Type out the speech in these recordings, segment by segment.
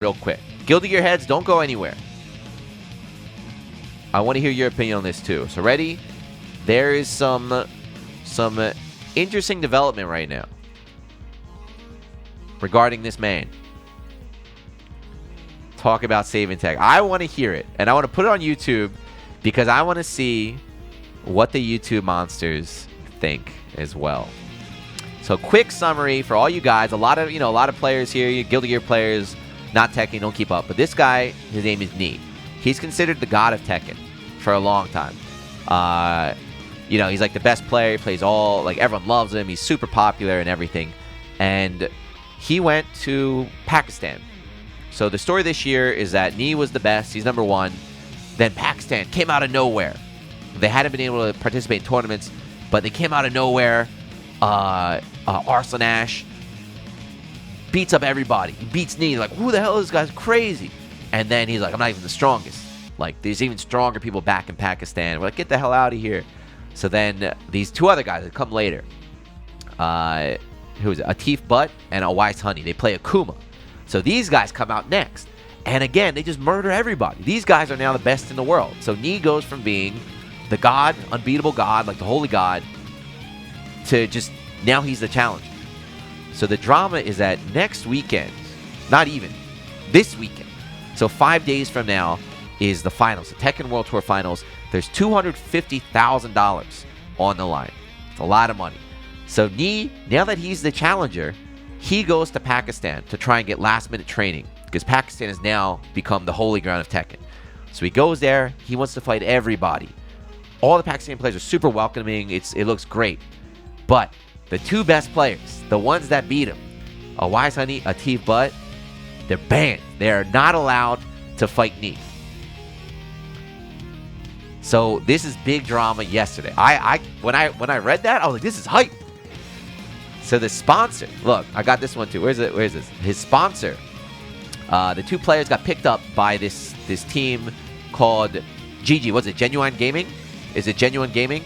real quick. Guilty Gear heads, don't go anywhere. I want to hear your opinion on this too. So ready? There is some interesting development right now regarding this man. Talk about save and tag. I want to hear it, and I want to put it on YouTube because I want to see what the YouTube monsters think as well. So quick summary for all you guys. A lot of players here, Guilty Gear players, not Tekken, don't keep up. But this guy, his name is Nee. He's considered the god of Tekken for a long time. He's like the best player. He plays all, like, everyone loves him. He's super popular and everything. And he went to Pakistan. So the story this year is that Nee was the best. He's number one. Then Pakistan came out of nowhere. They hadn't been able to participate in tournaments, but they came out of nowhere. Arslan Ash beats up everybody. He beats Nee. Like, who the hell is this guy's crazy? And then he's like, I'm not even the strongest. Like, there's even stronger people back in Pakistan. We're like, get the hell out of here. So then these two other guys that come later, who is it? Atif Butt and a Wise Honey. They play Akuma. So these guys come out next. And again, they just murder everybody. These guys are now the best in the world. So Nee goes from being the god, unbeatable god, like the holy god, to just now he's the challenger. So the drama is that next weekend, not even, this weekend, so 5 days from now is the finals, the Tekken World Tour Finals. There's $250,000 on the line. It's a lot of money. So Nee, now that he's the challenger, he goes to Pakistan to try and get last-minute training because Pakistan has now become the holy ground of Tekken. So he goes there. He wants to fight everybody. All the Pakistani players are super welcoming. It looks great. But the two best players, the ones that beat him, a Wise Honey, Atif Butt, they're banned. They're not allowed to fight Nee. So this is big drama yesterday. When I read that, I was like, this is hype. So the sponsor, look, I got this one too. Where's this? His sponsor. The two players got picked up by this team called GG. What's it? GenuineGaming? Is it GenuineGaming?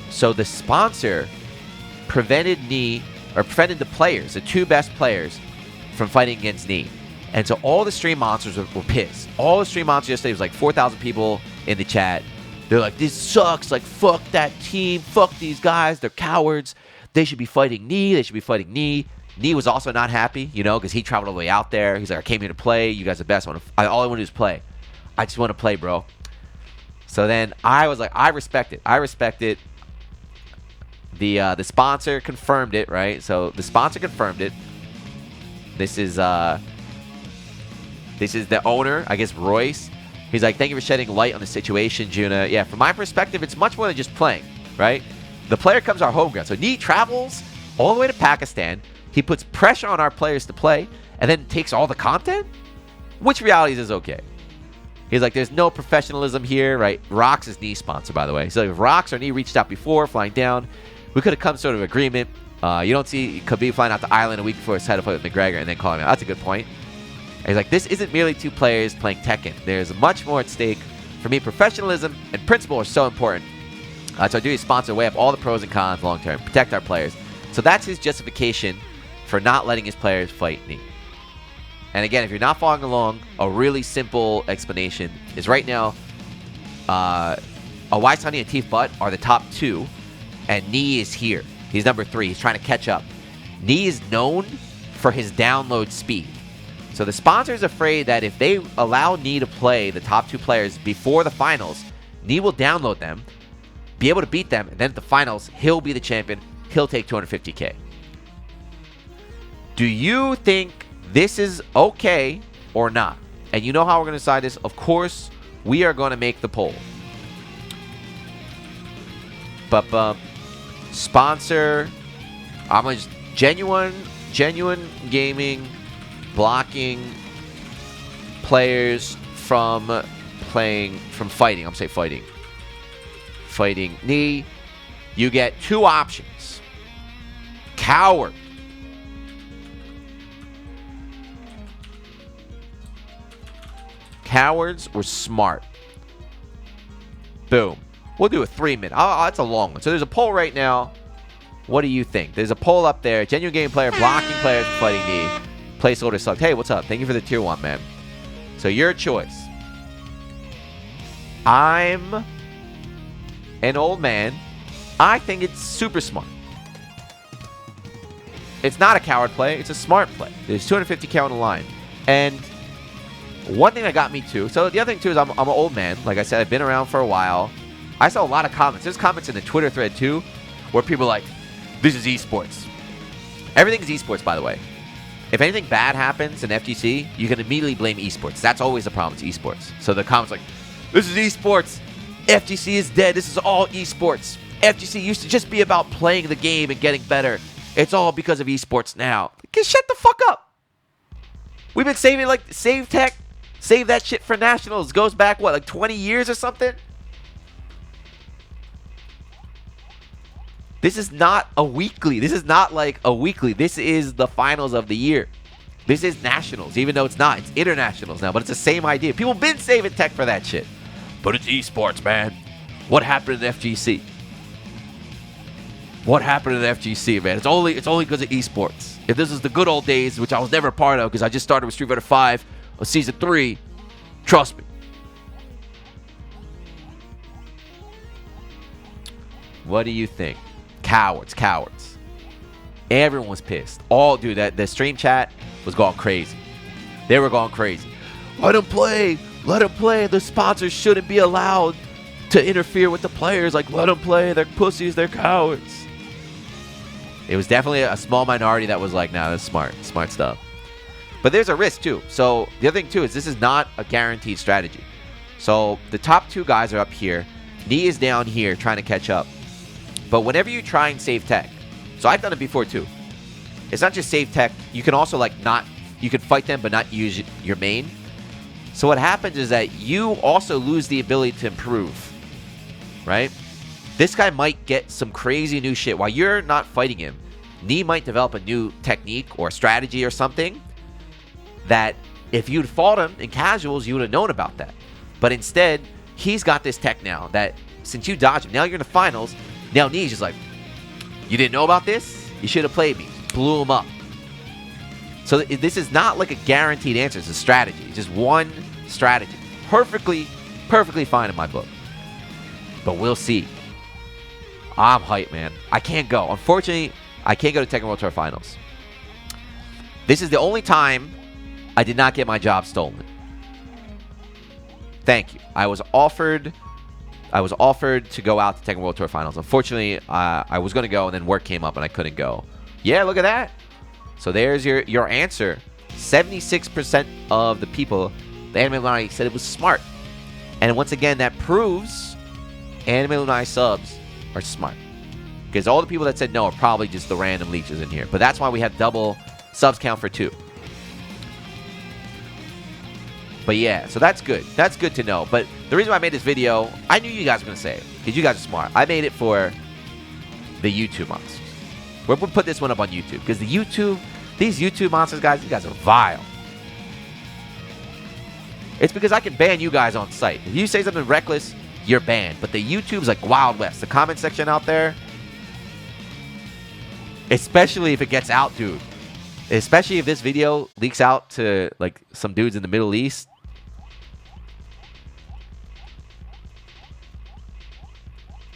So the sponsor prevented the players, the two best players, from fighting against Nee. And so all the stream monsters were pissed. All the stream monsters yesterday, was like 4,000 people in the chat. They're like, this sucks. Like, fuck that team. Fuck these guys. They're cowards. They should be fighting Nee. They should be fighting Nee. Nee was also not happy, because he traveled all the way out there. He's like, I came here to play. You guys are the best. All I want to do is play. I just want to play, bro. So then I was like, I respect it. The sponsor confirmed it, right? So the sponsor confirmed it. This is the owner, I guess, Royce. He's like, thank you for shedding light on the situation, Juna. Yeah, from my perspective, it's much more than just playing, right? The player comes our home ground. So Nee travels all the way to Pakistan. He puts pressure on our players to play and then takes all the content? Which realities is okay? He's like, there's no professionalism here, right? Rox is Nee's sponsor, by the way. So if Rox or Nee reached out before, flying down, we could have come sort of agreement. You don't see Khabib flying out to Ireland a week before his title fight with McGregor and then calling him out. That's a good point. And he's like, this isn't merely two players playing Tekken. There's much more at stake. For me, professionalism and principle are so important. So I do his sponsor weigh up all the pros and cons long term, protect our players. So that's his justification for not letting his players fight Nee. And again, if you're not following along, a really simple explanation is right now, a Wise Honey and Atif Butt are the top two, and Nee is here. He's number 3. He's trying to catch up. Nee is known for his download speed. So the sponsor is afraid that if they allow Nee to play the top two players before the finals, Nee will download them, be able to beat them, and then at the finals, he'll be the champion. He'll take $250K. Do you think this is okay or not? And you know how we're going to decide this? Of course, we are going to make the poll. But sponsor, I'm going to GenuineGaming blocking players from fighting. I'm going to say fighting. Fighting Nee. You get two options. Coward. Cowards or smart. Boom. We'll do a 3-minute. Oh, that's a long one. So there's a poll right now. What do you think? There's a poll up there. GenuineGaming player blocking players from fighting Nee. Placeholder sucked. Hey, what's up? Thank you for the tier 1, man. So your choice. I'm an old man. I think it's super smart. It's not a coward play. It's a smart play. There's 250k on the line. And one thing that got me too. So the other thing too is I'm an old man. Like I said, I've been around for a while. I saw a lot of comments. There's comments in the Twitter thread too where people are like, this is esports. Everything is esports, by the way. If anything bad happens in FGC, you can immediately blame esports. That's always the problem. It's esports. So the comments like, this is esports. FGC is dead. This is all esports. FGC used to just be about playing the game and getting better. It's all because of esports now. Shut the fuck up. We've been saving, like, Save Tech. Save that shit for Nationals. Goes back, what, like 20 years or something? This is not a weekly. This is not like a weekly. This is the finals of the year. This is Nationals, even though it's not. It's internationals now, but it's the same idea. People been saving tech for that shit. But it's esports, man. What happened in FGC? What happened in FGC, man? It's only because of esports. If this is the good old days, which I was never a part of because I just started with Street Fighter 5 on Season 3, trust me. What do you think? Cowards, cowards. Everyone was pissed. Dude, the stream chat was going crazy. They were going crazy. Let them play. Let them play. The sponsors shouldn't be allowed to interfere with the players. Like, let them play. They're pussies. They're cowards. It was definitely a small minority that was like, nah, that's smart. Smart stuff. But there's a risk, too. So the other thing, too, is this is not a guaranteed strategy. So the top two guys are up here. Knee is down here trying to catch up. But whenever you try and save tech, so I've done it before, too. It's not just save tech. You can also, like, you can fight them but not use your main. So what happens is that you also lose the ability to improve, right? This guy might get some crazy new shit. While you're not fighting him, Knee might develop a new technique or strategy or something that if you'd fought him in casuals, you would have known about that. But instead, he's got this tech now that since you dodged him, now you're in the finals, now Knee's just like, you didn't know about this? You should have played me. Blew him up. So this is not like a guaranteed answer. It's a strategy. It's just one strategy. Perfectly fine in my book. But we'll see. I'm hyped, man. I can't go. Unfortunately, I can't go to Tekken World Tour Finals. This is the only time I did not get my job stolen. Thank you. I was offered to go out to Tekken World Tour Finals. Unfortunately, I was going to go, and then work came up, and I couldn't go. Yeah, look at that. So there's your answer. 76% of the people, the Anime Lunai, said it was smart. And once again, that proves Anime Lunai subs are smart. Because all the people that said no are probably just the random leeches in here. But that's why we have double subs count for 2. But yeah, so that's good. That's good to know. But the reason why I made this video, I knew you guys were going to say it. Because you guys are smart. I made it for the YouTube monsters. We'll put this one up on YouTube. Because these YouTube monsters, guys, you guys are vile. It's because I can ban you guys on site. If you say something reckless, you're banned. But the YouTube's like Wild West. The comment section out there, especially if it gets out, dude. Especially if this video leaks out to like some dudes in the Middle East.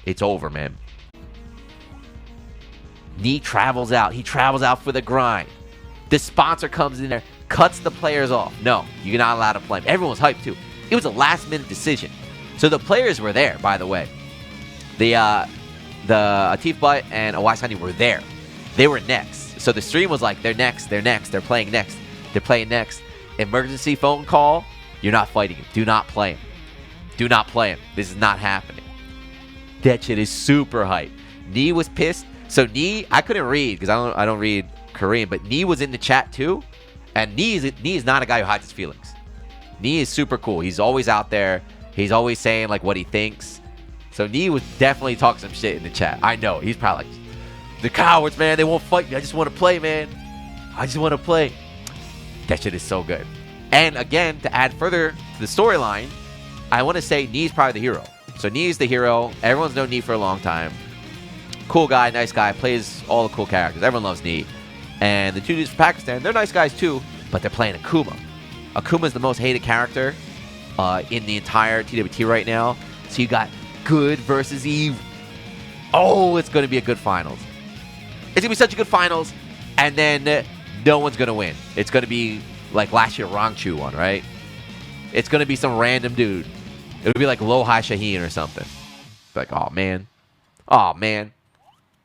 It's over, man. Knee travels out. He travels out for the grind. The sponsor comes in there, cuts the players off. No, you're not allowed to play him. Everyone was hyped too. It was a last-minute decision. So the players were there, by the way. The Atif Butt and Awaisani were there. They were next. So the stream was like, they're next, they're next, they're playing next, they're playing next. Emergency phone call, you're not fighting him. Do not play him. Do not play him. This is not happening. That shit is super hype. Knee was pissed. So Knee, I couldn't read because I don't read Korean, but Knee was in the chat too. And Knee is not a guy who hides his feelings. Knee is super cool. He's always out there. He's always saying like what he thinks. So Knee was definitely talking some shit in the chat. I know. He's probably like, the cowards, man. They won't fight me. I just want to play, man. I just want to play. That shit is so good. And again, to add further to the storyline, I want to say Knee's probably the hero. So Knee's the hero. Everyone's known Knee for a long time. Cool guy, nice guy. Plays all the cool characters. Everyone loves Knee. And the two dudes from Pakistan, they're nice guys too. but they're playing Akuma. Akuma is the most hated character in the entire TWT right now. So you got good versus evil. Oh, it's going to be a good finals. It's going to be such a good finals, and then no one's going to win. It's going to be like last year Rangchu won, right? It's going to be some random dude. It'll be like Lohai Shaheen or something. Like, oh, man. Oh, man.